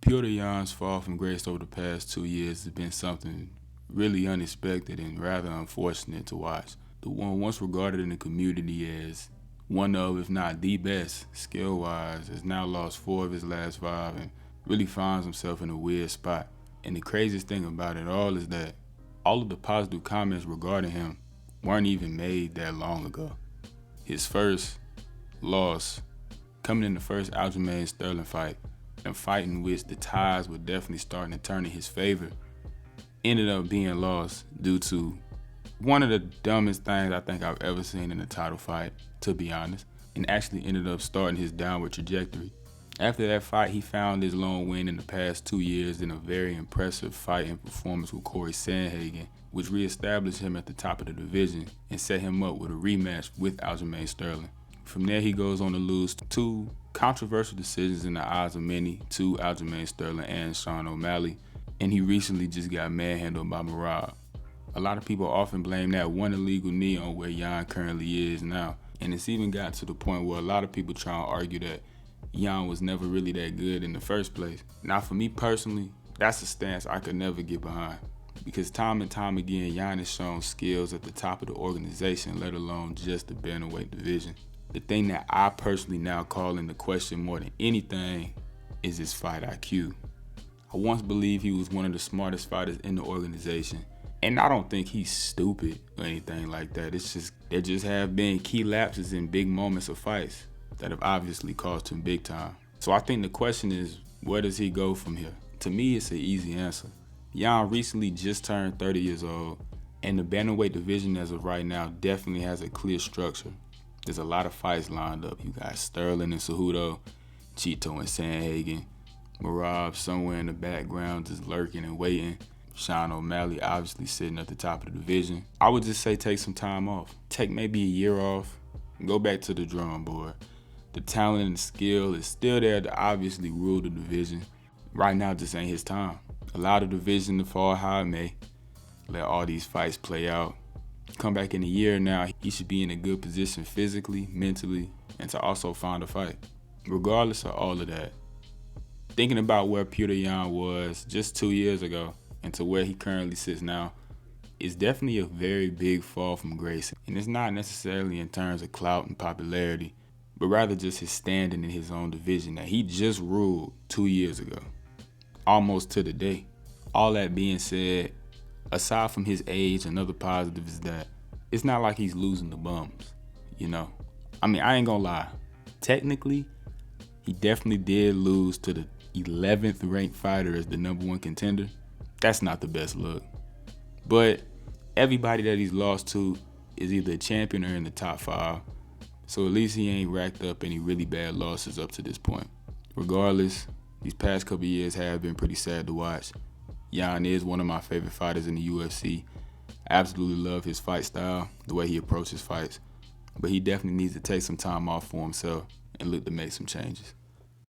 Petr Yan's fall from grace over the past 2 years has been something really unexpected and rather unfortunate to watch. The one once regarded in the community as one of, if not the best, skill-wise, has now lost 4 of his last 5 and really finds himself in a weird spot. And the craziest thing about it all is that all of the positive comments regarding him weren't even made that long ago. His first loss, coming in the first Aljamain Sterling fight, and fight in which the tides were definitely starting to turn in his favor, ended up being lost due to one of the dumbest things I think I've ever seen in a title fight, to be honest, and actually ended up starting his downward trajectory. After that fight, he found his lone win in the past 2 years in a very impressive fight and performance with Corey Sandhagen, which reestablished him at the top of the division and set him up with a rematch with Aljamain Sterling. From there, he goes on to lose 2 controversial decisions in the eyes of many to Aljamain Sterling and Sean O'Malley, and he recently just got manhandled by Merab. A lot of people often blame that one illegal knee on where Yan currently is now, and it's even got to the point where a lot of people try to argue that Yan was never really that good in the first place. Now, for me personally, that's a stance I could never get behind, because time and time again, Yan has shown skills at the top of the organization, let alone just the bantamweight division. The thing that I personally now call into question more than anything is his fight IQ. I once believed he was one of the smartest fighters in the organization, and I don't think he's stupid or anything like that. It's just there just have been key lapses in big moments of fights that have obviously cost him big time. So I think the question is, where does he go from here? To me, it's an easy answer. Yan recently just turned 30 years old, and the bantamweight division as of right now definitely has a clear structure. There's a lot of fights lined up. You got Sterling and Cejudo, Chito and Sandhagen, Merab somewhere in the background just lurking and waiting, Sean O'Malley obviously sitting at the top of the division. I would just say take some time off. Take maybe a year off and go back to the drawing board. The talent and the skill is still there to obviously rule the division. Right now just ain't his time. Allow the division to fall how it may. Let all these fights play out. Come back in a year now, he should be in a good position physically, mentally, and to also find a fight. Regardless of all of that, thinking about where Petr Yan was just 2 years ago and to where he currently sits now is definitely a very big fall from grace. And it's not necessarily in terms of clout and popularity, but rather just his standing in his own division that he just ruled 2 years ago, almost to the day. All that being said, aside from his age, another positive is that it's not like he's losing the bums, you know? I mean, I ain't gonna lie. Technically, he definitely did lose to the 11th ranked fighter as the #1 contender. That's not the best look. But everybody that he's lost to is either a champion or in the top 5. So at least he ain't racked up any really bad losses up to this point. Regardless, these past couple years have been pretty sad to watch. Yan is one of my favorite fighters in the UFC. I absolutely love his fight style, the way he approaches fights. But he definitely needs to take some time off for himself and look to make some changes.